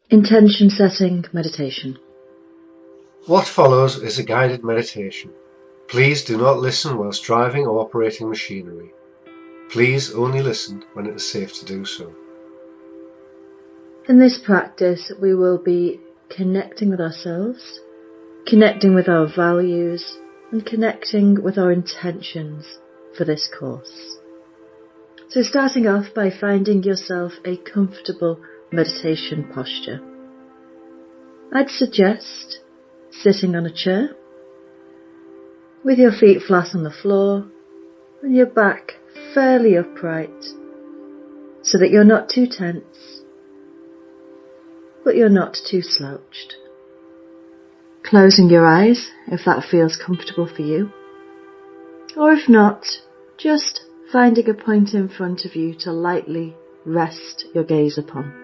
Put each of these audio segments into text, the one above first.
Intention setting meditation. What follows is a guided meditation. Please do not listen whilst driving or operating machinery. Please only listen when it is safe to do so. In this practice, we will be connecting with ourselves, connecting with our values, and connecting with our intentions for this course. So starting off by finding yourself a comfortable meditation posture. I'd suggest sitting on a chair with your feet flat on the floor and your back fairly upright so that you're not too tense, but you're not too slouched. Closing your eyes if that feels comfortable for you, or if not, just finding a point in front of you to lightly rest your gaze upon.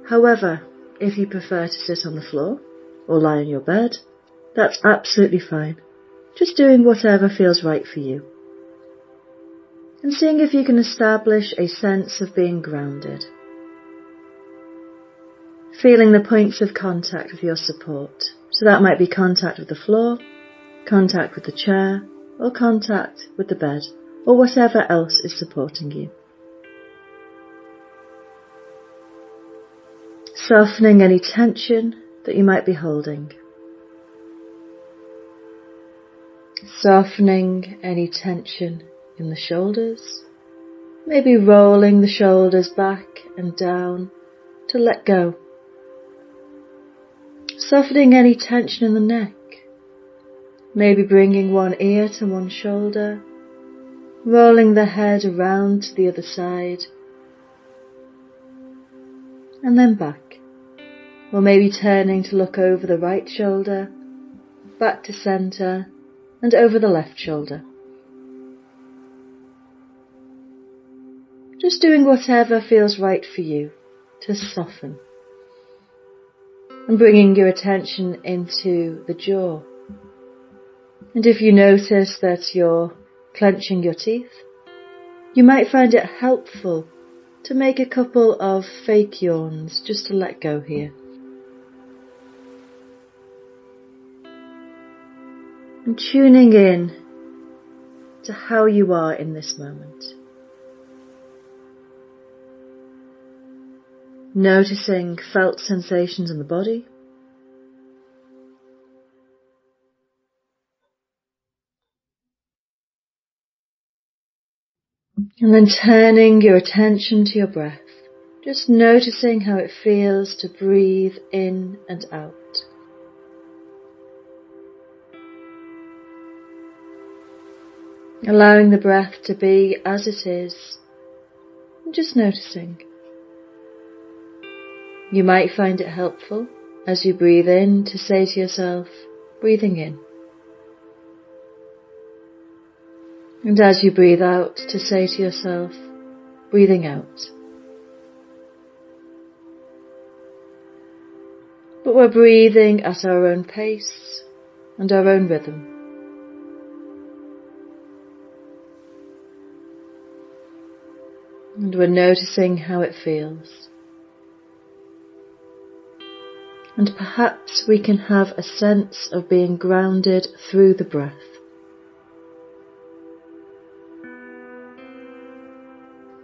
However, if you prefer to sit on the floor or lie on your bed, that's absolutely fine. Just doing whatever feels right for you. And seeing if you can establish a sense of being grounded. Feeling the points of contact with your support. So that might be contact with the floor, contact with the chair, or contact with the bed, or whatever else is supporting you. Softening any tension that you might be holding. Softening any tension in the shoulders. Maybe rolling the shoulders back and down to let go. Softening any tension in the neck. Maybe bringing one ear to one shoulder. Rolling the head around to the other side. And then back. Or maybe turning to look over the right shoulder, back to centre, and over the left shoulder. Just doing whatever feels right for you to soften. And bringing your attention into the jaw. And if you notice that you're clenching your teeth, you might find it helpful to make a couple of fake yawns just to let go here. And tuning in to how you are in this moment. Noticing felt sensations in the body. And then turning your attention to your breath. Just noticing how it feels to breathe in and out. Allowing the breath to be as it is, and just noticing. You might find it helpful as you breathe in to say to yourself, breathing in. And as you breathe out to say to yourself, breathing out. But we're breathing at our own pace and our own rhythm. And we're noticing how it feels. And perhaps we can have a sense of being grounded through the breath.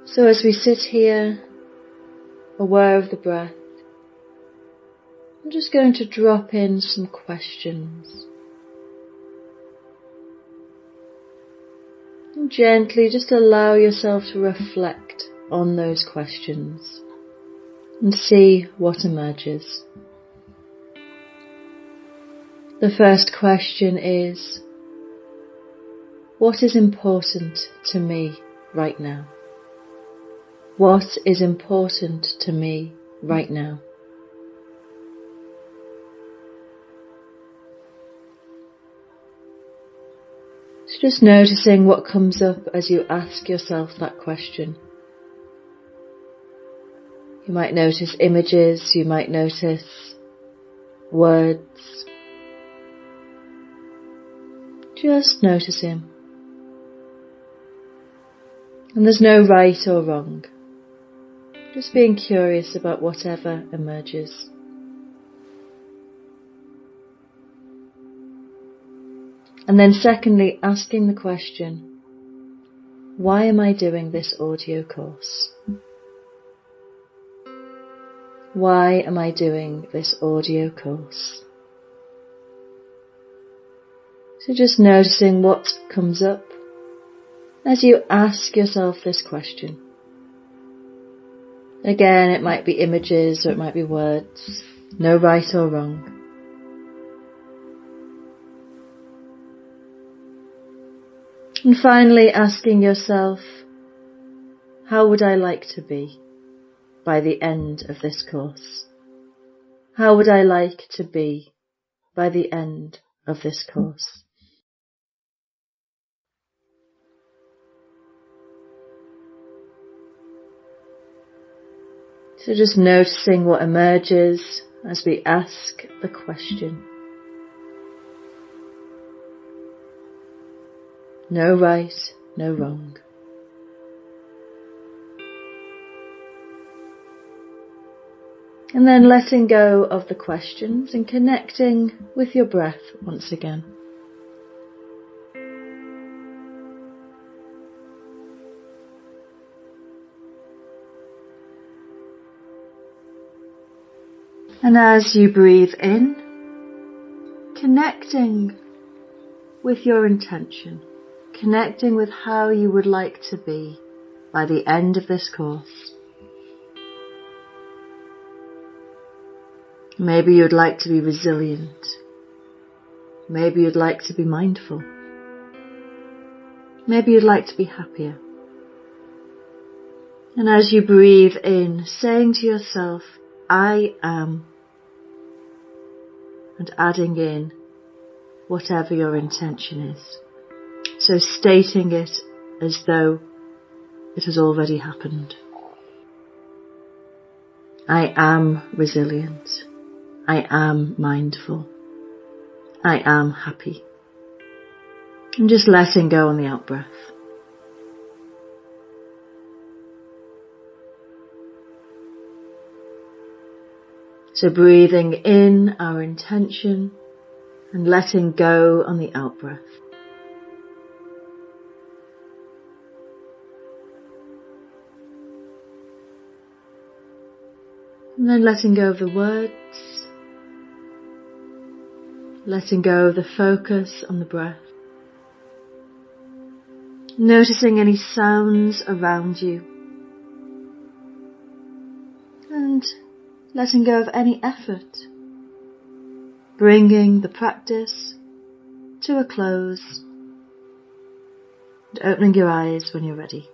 So as we sit here, aware of the breath, I'm just going to drop in some questions. And gently just allow yourself to reflect on those questions and see what emerges. The first question is, what is important to me right now? What is important to me right now? So just noticing what comes up as you ask yourself that question. You might notice images, you might notice words. Just notice him. And there's no right or wrong. Just being curious about whatever emerges. And then secondly, asking the question, why am I doing this audio course? Why am I doing this audio course? So just noticing what comes up as you ask yourself this question. Again, it might be images or it might be words. No right or wrong. And finally asking yourself, how would I like to be by the end of this course? How would I like to be by the end of this course? So just noticing what emerges as we ask the question. No right, no wrong. And then letting go of the questions and connecting with your breath once again. And as you breathe in, connecting with your intention, connecting with how you would like to be by the end of this course. Maybe you'd like to be resilient. Maybe you'd like to be mindful. Maybe you'd like to be happier. And as you breathe in, saying to yourself, I am, and adding in whatever your intention is. So stating it as though it has already happened. I am resilient. I am mindful. I am happy. And just letting go on the out-breath. So breathing in our intention and letting go on the out-breath. And then letting go of the words, letting go of the focus on the breath. Noticing any sounds around you. And letting go of any effort. Bringing the practice to a close. And opening your eyes when you're ready.